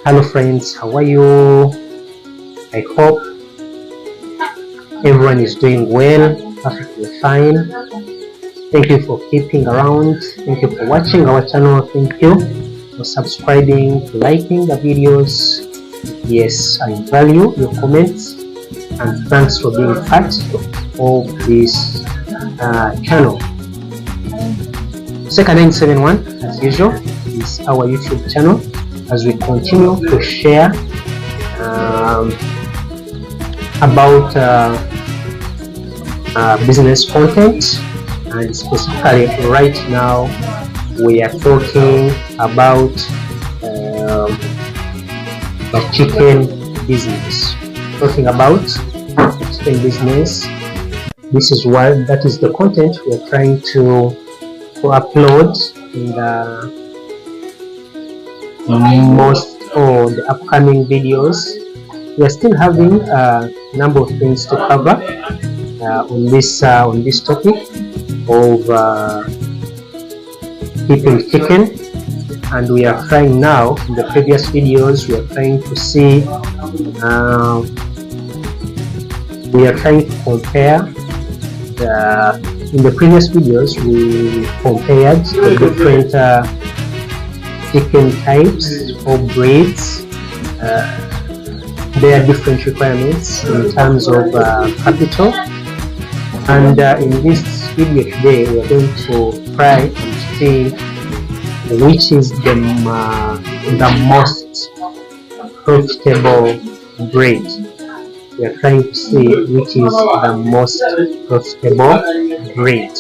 Hello friends, how are you? I hope everyone is doing well, perfectly fine. Thank you for keeping around. Thank you for watching our channel. Thank you for subscribing, for liking the videos. Yes, I value your comments and thanks for being part of this channel. Seka971, as usual, is our YouTube channel as we continue to share about business content, and specifically right now we are talking about the chicken business. This is that is the content we are trying to upload in the most of the upcoming videos. We are still having a number of things to cover on this topic of keeping chicken, and we are trying now. In the previous videos, we are trying to see we are trying to compare in the previous videos we compared the different chicken types or breeds, their different requirements in terms of capital, and in this video today we are going to try and see which is the most profitable breed. We are trying to see which is the most profitable breed.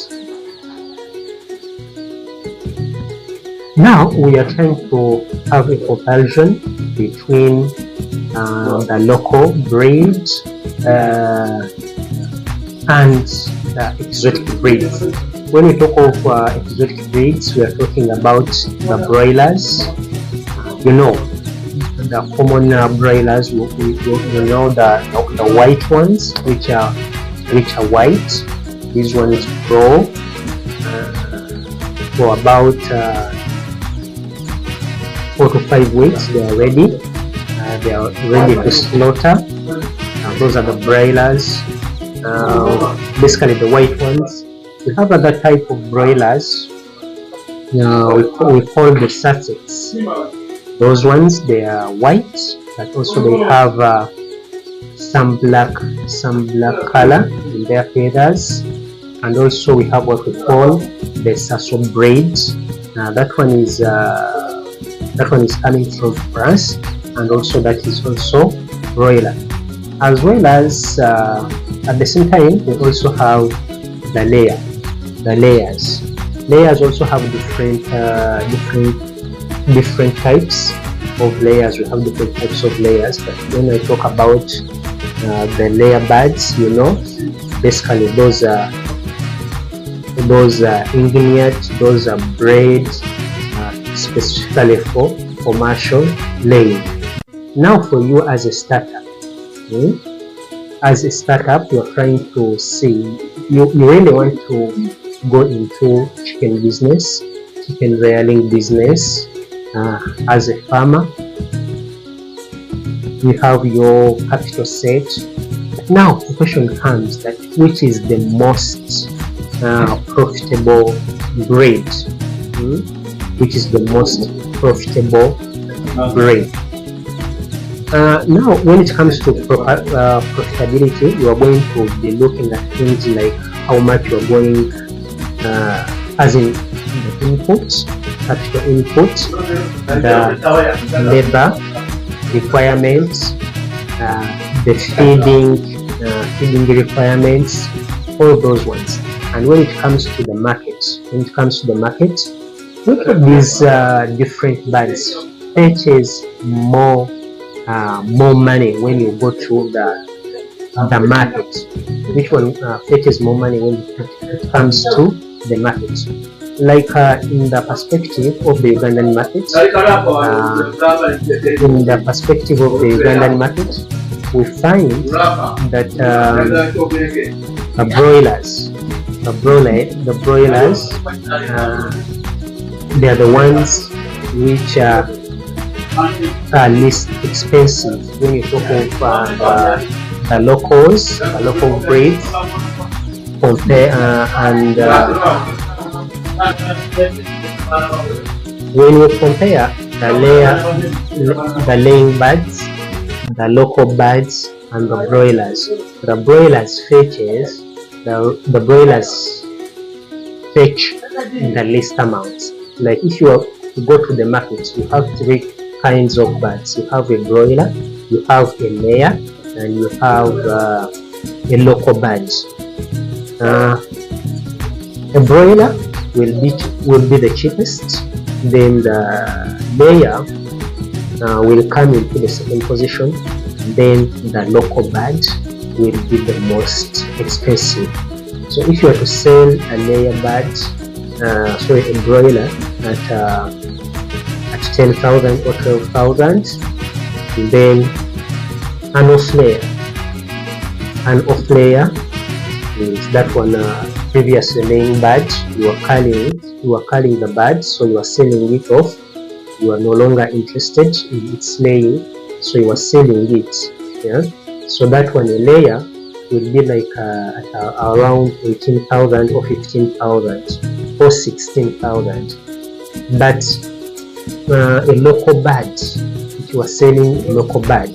Now we are trying to have a comparison between the local breeds and the exotic breeds. When we talk of exotic breeds, we are talking about the broilers. You know, the common broilers. You know the white ones, which are white. These ones grow for about 4 to 5 weeks. They are ready. They are ready to slaughter. Those are the broilers. Basically, the white ones. We have other type of broilers. We call the Sussex. Those ones, they are white, but also they have some black color in their feathers. And also we have what we call the Sasso braids. That one is coming from France, and also that is also broiler. As well as at the same time we also have the layers. Layers also have different types of layers. We have different types of layers, but when I talk about the layer birds, you know, basically those are engineered, those are bred specifically for commercial laying. Now for you as a startup, you're trying to see, you really want to go into chicken business, chicken rearing business. As a farmer, you have your capital set. Now the question comes that which is the most profitable breed? Which is the most profitable breed? Now when it comes to profitability, you are going to be looking at things like how much you are going as in the inputs, capital inputs, the labor requirements, the feeding requirements, all those ones. And when it comes to the market, which of these different birds fetches more money when you go to the market? Which one fetches more money when it comes to the market? Like in the perspective of the Ugandan market, we find that the broilers, they are the ones which least expensive when you talk of the locals, the local breeds, compare when you compare the laying birds, the local birds, and the broilers fetches the broilers fetch the least amounts. Like if you are to go to the market, you have three kinds of birds. You have a broiler, you have a layer, and you have a local bird. A broiler will be the cheapest. Then the layer will come into the second position. Then the local bird will be the most expensive. So if you are to sell a layer bird, a broiler at 10,000 or 12,000, then an off-layer is that one previously laying bird. You are culling the bird, so you are selling it off. You are no longer interested in its laying, so you are selling it. Yeah. So that one, a layer, will be like at around 18,000 or 15,000 or 16,000. But a local bird, if you are selling a local bird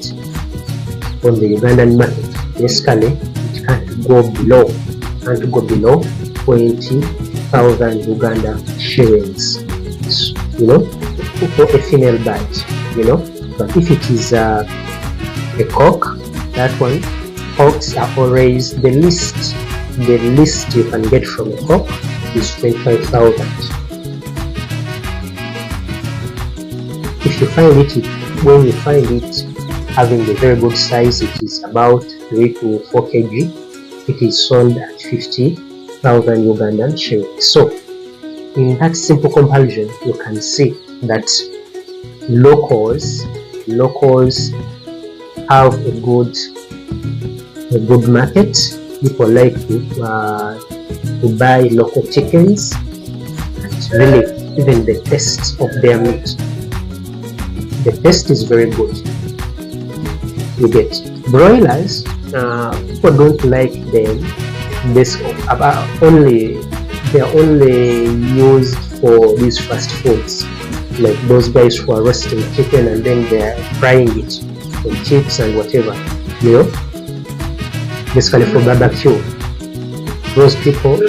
on the Ugandan market, basically it can't go below 20,000 Uganda shillings, you know, for a female bird, you know. But if it is a cock, that one, cocks are always the least you can get from a cock is 25,000. If you find it, when you find it having a very good size, it is about 3 to 4 kg, it is sold at 50,000 Ugandan shillings. So in that simple comparison, you can see that locals have a good market. People like to buy local chickens, and really even the taste of their meat, the taste is very good. You get broilers, people don't like them. They are only used for these fast foods, like those guys who are roasting chicken and then they are frying it in chips and whatever, you know, basically for barbecue. Those people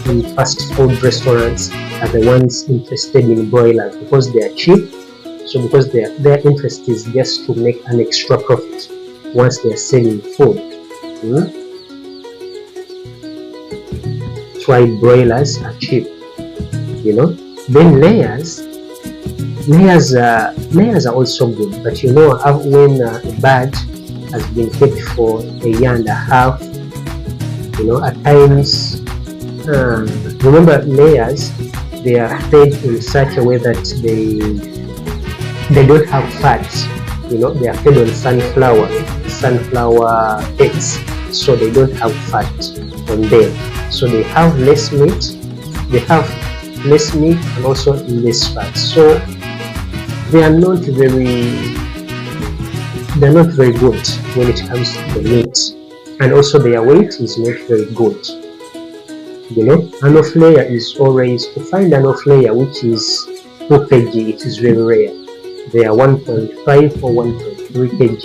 in fast food restaurants are the ones interested in broilers because they are cheap. So because their interest is just to make an extra profit once they are selling food. That's why broilers are cheap, you know. Then layers are also good, but you know, when a bird has been kept for a year and a half, you know, at times, remember layers, they are fed in such a way that they don't have fat, you know, they are fed on sunflower eggs, so they don't have fat on them, so they have less meat, and also less fat, so they are not very good when it comes to the meat, and also their weight is not very good, you know. An off layer is always, to find an off layer which is 2 kg, it is very rare. They are 1.5 or 1.3 kg,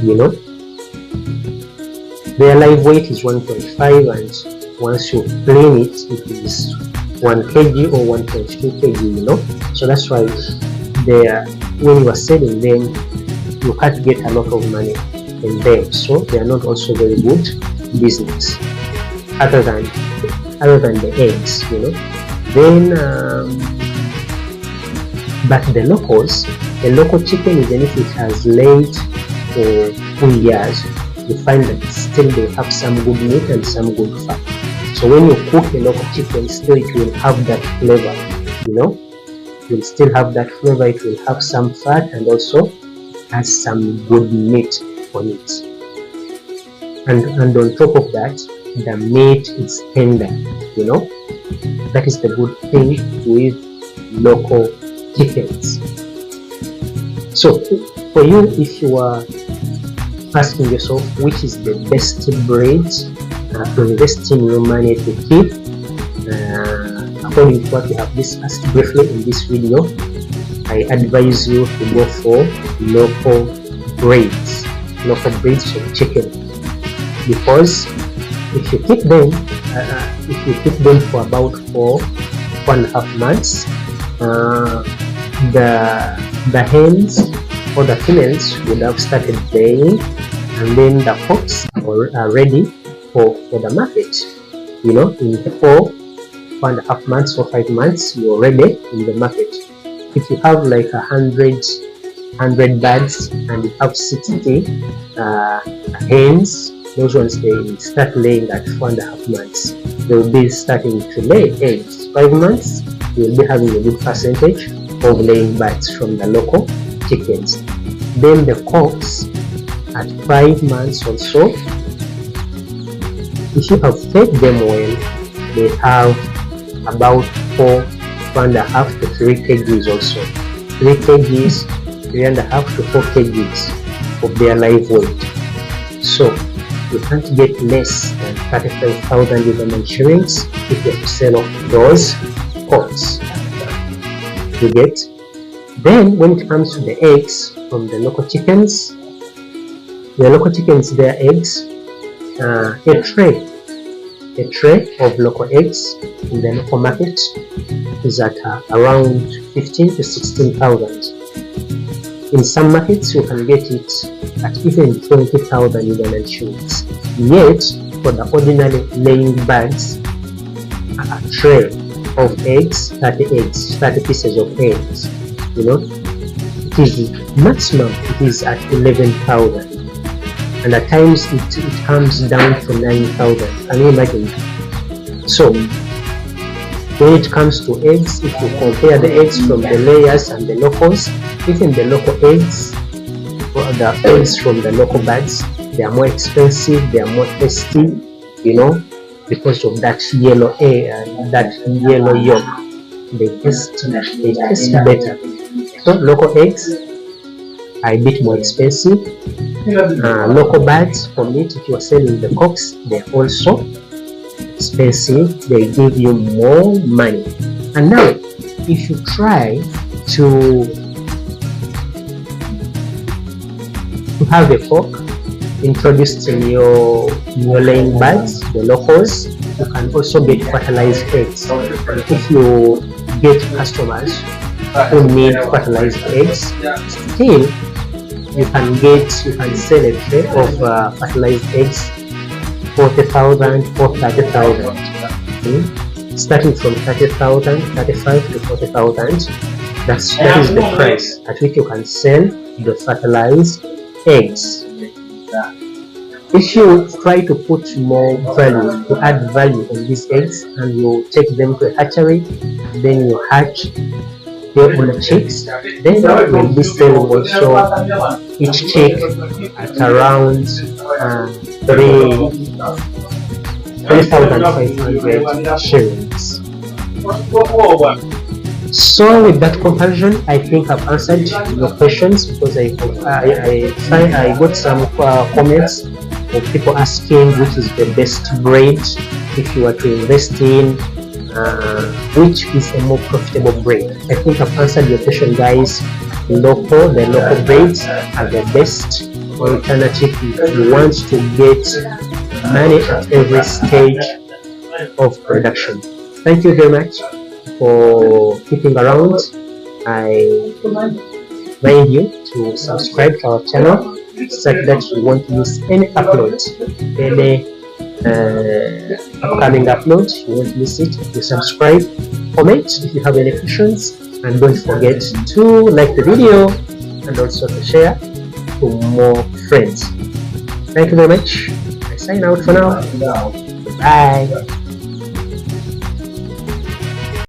you know. Their live weight is 1.5, and once you clean it, it is 1 kg or 1.2 kg, you know. So that's why when you are selling them, you can't get a lot of money in them, so they are not also very good business, other than the eggs, you know. Then but the local chicken, even if it has laid for 2 years, you find that still they have some good meat and some good fat. So when you cook a local chicken, still it will have that flavor, you know. It will still have that flavor, it will have some fat, and also has some good meat on it. And on top of that, the meat is tender, you know. That is the good thing with local chickens. So for you, if you are asking yourself which is the best breed to invest in your money to keep, according to what we have discussed briefly in this video, I advise you to go for local breeds of chicken, because if you keep them for about 4.5 months, the hens or the females would have started laying, and then the cocks are ready for the market. You know, in 4.5 months or 5 months, you're ready in the market. If you have like 100 birds and you have 60 hens, those ones they start laying at 4.5 months. They will be starting to lay eggs. 5 months, you will be having a good percentage of laying birds from the local chickens. Then the cocks at 5 months or so, if you have fed them well, they have about 4.5 to 3 kgs also. 3 kgs, 3.5 to 4 kgs of their live weight. So you can't get less than 35,000 Ugandan shillings if you have to sell off those cocks. You get? Then when it comes to the eggs from the local chickens, their eggs, a tray of local eggs in the local market is at around 15 to 16,000. In some markets you can get it at even 20,000 Ugandan shillings. Yet for the ordinary laying birds, a tray of eggs, 30 pieces of eggs, you know, it is maximum, it is at 11,000, and at times it comes down to 9,000. Can you imagine that? So when it comes to eggs, if you compare the eggs from the layers and the locals, even the local eggs or the eggs from the local birds, they are more expensive, they are more tasty, you know, because of that yellow egg and that yellow yolk. They taste better. So local eggs are a bit more expensive. Local birds, for meat, if you are selling the cocks, they are also expensive. They give you more money. And now if you try to have a cock introduced in your laying birds, the locals, you can also get fertilized eggs. If you get customers who need fertilized eggs, still you can sell a tray of fertilized eggs 40,000 or 30,000. Starting from 30,000, 35 to 40,000. That is the price at which you can sell the fertilized eggs. If you try to put more value, to add value on these eggs, and you take them to a hatchery, then you hatch your own chicks, then you will be selling also each chick at around 3,500 shillings. So with that comparison, I think I've answered your questions, because I got some comments of people asking which is the best breed if you are to invest in, which is a more profitable breed. I think I've answered your question, guys. The local breeds are the best alternative if you want to get money at every stage of production. Thank you very much for keeping around. I remind you to subscribe to our channel so that you won't miss any upload, any upcoming upload. You won't miss it. You subscribe, comment if you have any questions, and don't forget to like the video and also to share to more friends. Thank you very much. I sign out for now. Bye.